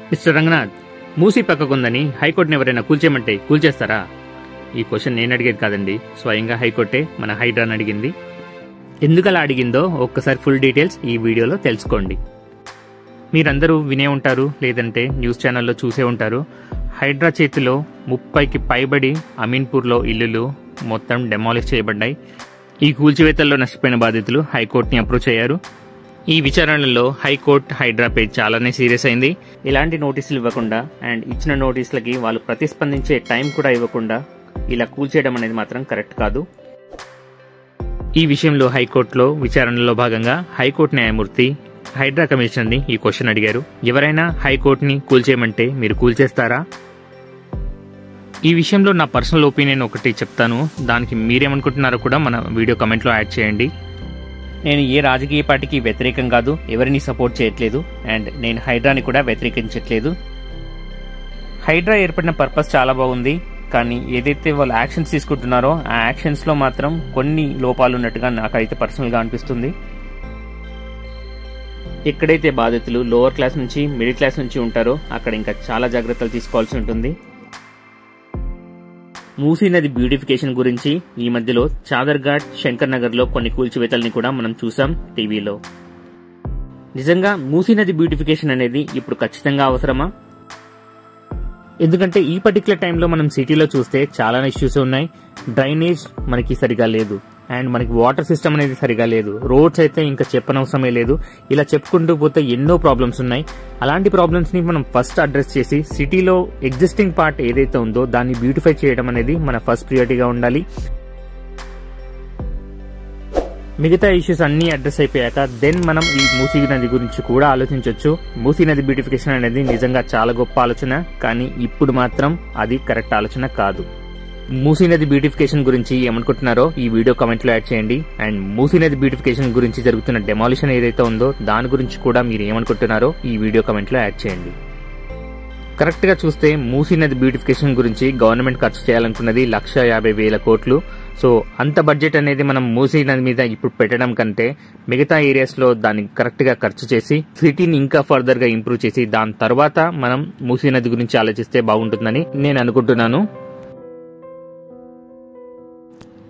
Mister Ranganath, Musi పక్కకుందని హైకోర్టుని ఎవరైనా కూల్చేయమంటే కూల్చేస్తారా? ఈ question నేను అడిగేది కాదండి, స్వయంగా హైకోర్టే మన హైడ్రాని అడిగింది. ఎందుకలా అడిగిందో ఒక్కసారి ఫుల్ డీటెయిల్స్ ఈ వీడియోలో తెలుసుకోండి. మీరందరూ వినే ఉంటారు, లేదంటే న్యూస్ ఛానల్లో చూసే ఉంటారు. హైడ్రా చేతిలో 30కి పైబడి అమీన్పూర్లో ఇల్లులు మొత్తం డెమాలిష్ చేయబడ్డాయి. ఈ కూల్చివేతల్లో నష్టపోయిన బాధితులు హైకోర్టుని అప్రోచ్ అయ్యారు. ఈ విచారణలో హైకోర్టు హైడ్రాపై చాలానే సీరియస్ అయింది. ఇలాంటి నోటీసులు ఇవ్వకుండా అండ్ ఇచ్చిన నోటీసులకి వాళ్ళు ప్రతిస్పందించే టైం కూడా ఇవ్వకుండా ఇలా కూల్చేయడం అనేది మాత్రం కరెక్ట్ కాదు. ఈ విషయంలో హైకోర్టులో విచారణలో భాగంగా హైకోర్టు న్యాయమూర్తి హైడ్రా కమిషనర్ని ఈ క్వశ్చన్ అడిగారు. ఎవరైనా హైకోర్టుని కూల్చేయమంటే మీరు కూల్చేస్తారా? ఈ విషయంలో నా పర్సనల్ ఒపీనియన్ ఒకటి చెప్తాను, దానికి మీరేమనుకుంటున్నారో కూడా మన వీడియో కమెంట్లో యాడ్ చేయండి. నేను ఏ రాజకీయ పార్టీకి వ్యతిరేకం కాదు, ఎవరిని సపోర్ట్ చేయట్లేదు, అండ్ నేను హైడ్రాని కూడా వ్యతిరేకించట్లేదు. హైడ్రా ఏర్పడిన పర్పస్ చాలా బాగుంది, కానీ ఏదైతే వాళ్ళు యాక్షన్స్ తీసుకుంటున్నారో ఆ యాక్షన్స్ లో మాత్రం కొన్ని లోపాలు ఉన్నట్టుగా నాకైతే పర్సనల్ గా అనిపిస్తుంది. ఎక్కడైతే బాధితులు లోవర్ క్లాస్ నుంచి మిడిల్ క్లాస్ నుంచి ఉంటారో అక్కడ ఇంకా చాలా జాగ్రత్తలు తీసుకోవాల్సి ఉంటుంది. మూసీ నది బ్యూటిఫికేషన్ గురించి ఈ మధ్యలో చాదర్ఘాట్, శంకర్ నగర్ లో కొన్ని కూల్చివేతల్ని కూడా మనం చూసాం టీవీలో. నిజంగా మూసీ నది బ్యూటిఫికేషన్ అనేది ఇప్పుడు ఖచ్చితంగా అవసరమా? ఎందుకంటే ఈ పర్టికులర్ టైంలో మనం సిటీలో చూస్తే చాలా ఇష్యూస్ ఉన్నాయి. డ్రైనేజ్ మనకి సరిగా లేదు, అండ్ మనకి వాటర్ సిస్టమ్ అనేది సరిగా లేదు, రోడ్స్ అయితే ఇంకా చెప్పనవసరమే లేదు. ఇలా చెప్పుకుంటూ పోతే ఎన్నో ప్రాబ్లమ్స్ ఉన్నాయి. అలాంటి ప్రాబ్లమ్స్ ని మనం ఫస్ట్ అడ్రస్ చేసి సిటీలో ఎగ్జిస్టింగ్ పార్ట్ ఏదైతే ఉందో దాన్ని బ్యూటిఫై చేయడం అనేది మన ఫస్ట్ ప్రియారిటీగా ఉండాలి. మిగతా ఇష్యూస్ అన్ని అడ్రస్ అయిపోయాక దెన్ మనం ఈ మూసీ నది గురించి కూడా ఆలోచించవచ్చు. మూసీ నది బ్యూటిఫికేషన్ అనేది నిజంగా చాలా గొప్ప ఆలోచన, కానీ ఇప్పుడు మాత్రం అది కరెక్ట్ ఆలోచన కాదు. మూసీ నది బ్యూటిఫికేషన్ గురించి ఏమనుకుంటున్నారో ఈ వీడియో కమెంట్ లో యాడ్ చేయండి. అండ్ మూసీ నది బ్యూటిఫికేషన్ గురించి జరుగుతున్న డెమాలిషన్ ఏదైతే ఉందో దాని గురించి కూడా మీరు ఏమనుకుంటున్నారో ఈ వీడియో కమెంట్ లో యాడ్ చేయండి. కరెక్ట్ గా చూస్తే మూసీ నది బ్యూటిఫికేషన్ గురించి గవర్నమెంట్ ఖర్చు చేయాలనుకున్నది 1,50,000 కోట్లు. సో అంత బడ్జెట్ అనేది మనం మూసీ నది మీద ఇప్పుడు పెట్టడం కంటే మిగతా ఏరియాస్ లో దాన్ని కరెక్ట్ గా ఖర్చు చేసి సిటీని ఇంకా ఫర్దర్ గా ఇంప్రూవ్ చేసి దాని తర్వాత మనం మూసీ నది గురించి ఆలోచిస్తే బాగుంటుందని నేను అనుకుంటున్నాను.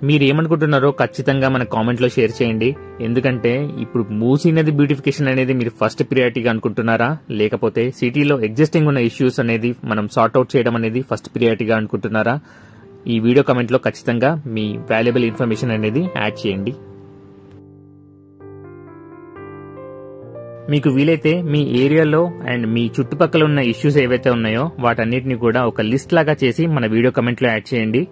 మీరు ఏమనుకుంటున్నారో ఖచ్చితంగా మన కామెంట్ లో షేర్ చేయండి. ఎందుకంటే ఇప్పుడు మూసీ నది బ్యూటిఫికేషన్ అనేది మీరు ఫస్ట్ ప్రియారిటీగా అనుకుంటున్నారా, లేకపోతే సిటీలో ఎగ్జిస్టింగ్ ఉన్న ఇష్యూస్ అనేది మనం సార్ట్అవుట్ చేయడం అనేది ఫస్ట్ ప్రియారిటీగా అనుకుంటున్నారా? ఈ వీడియో కమెంట్ లో ఖచ్చితంగా మీ వాల్యుబుల్ ఇన్ఫర్మేషన్ అనేది యాడ్ చేయండి. మీకు వీలైతే మీ ఏరియాలో అండ్ మీ చుట్టుపక్కల ఉన్న ఇష్యూస్ ఏవైతే ఉన్నాయో వాటన్నిటిని కూడా ఒక లిస్ట్ లాగా చేసి మన వీడియో కమెంట్ లో యాడ్ చేయండి.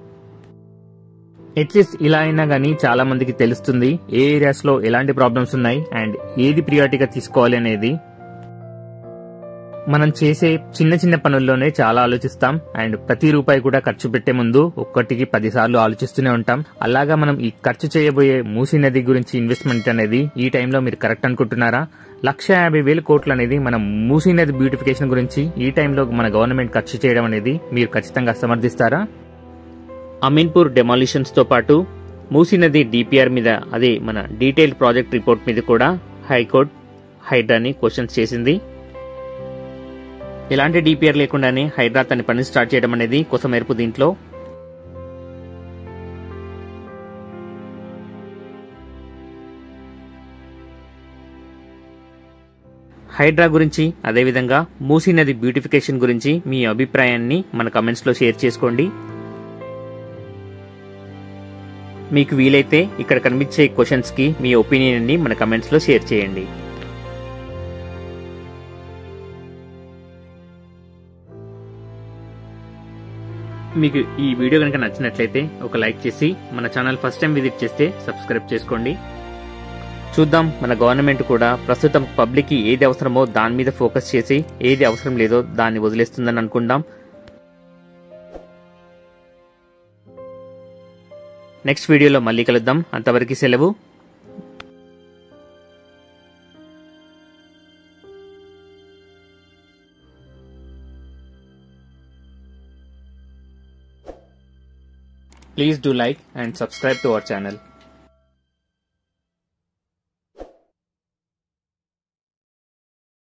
అట్లీస్ట్ ఇలా అయినా గానీ చాలా మందికి తెలుస్తుంది ఏ ఏరియాస్ లో ఎలాంటి ప్రాబ్లమ్స్ ఉన్నాయి అండ్ ఏది ప్రియారిటీగా తీసుకోవాలి అనేది. మనం చేసే చిన్న చిన్న పనుల్లోనే చాలా ఆలోచిస్తాం, అండ్ ప్రతి రూపాయి కూడా ఖర్చు పెట్టే ముందు 1కి 10 సార్లు ఆలోచిస్తూనే ఉంటాం. అలాగా మనం ఈ ఖర్చు చేయబోయే మూసీ నది గురించి ఇన్వెస్ట్మెంట్ అనేది ఈ టైంలో మీరు కరెక్ట్ అనుకుంటున్నారా? 1,50,000 కోట్లు అనేది మనం మూసీ నది బ్యూటిఫికేషన్ గురించి ఈ టైంలో మన గవర్నమెంట్ ఖర్చు చేయడం అనేది మీరు ఖచ్చితంగా సమర్థిస్తారా? అమీన్పూర్ డెమాలిషన్స్ తో పాటు మూసీ నది డిపిఆర్ మీద, అదే మన డీటెయిల్డ్ ప్రాజెక్ట్ రిపోర్ట్ మీద కూడా హైకోర్టు హైడ్రాని క్వశ్చన్స్ చేసింది. ఎలాంటి డిపిఆర్ లేకుండానే హైడ్రా తన పని స్టార్ట్ చేయడం అనేది కొసమెరుపు దీంట్లో. హైడ్రా గురించి అదేవిధంగా మూసీ నది బ్యూటిఫికేషన్ గురించి మీ అభిప్రాయాన్ని మన కమెంట్స్ లో షేర్ చేసుకోండి. మీకు వీలైతే ఇక్కడ కనిపించే క్వశ్చన్స్ కి మీ ఒపీనియన్ ని మన కమెంట్స్ లో షేర్ చేయండి. మీకు ఈ వీడియో కనుక నచ్చినట్లయితే ఒక లైక్ చేసి మన ఛానల్ ఫస్ట్ టైం విజిట్ చేస్తే సబ్స్క్రైబ్ చేసుకోండి. చూద్దాం, మన గవర్నమెంట్ కూడా ప్రస్తుతం పబ్లిక్ కి ఏది అవసరమో దాని మీద ఫోకస్ చేసి ఏది అవసరం లేదో దాన్ని వదిలేస్తుందని అనుకుందాం. నెక్స్ట్ వీడియోలో మళ్ళీ కలుద్దాం. అంతవరకు సెలవు. Please do like and subscribe to our channel.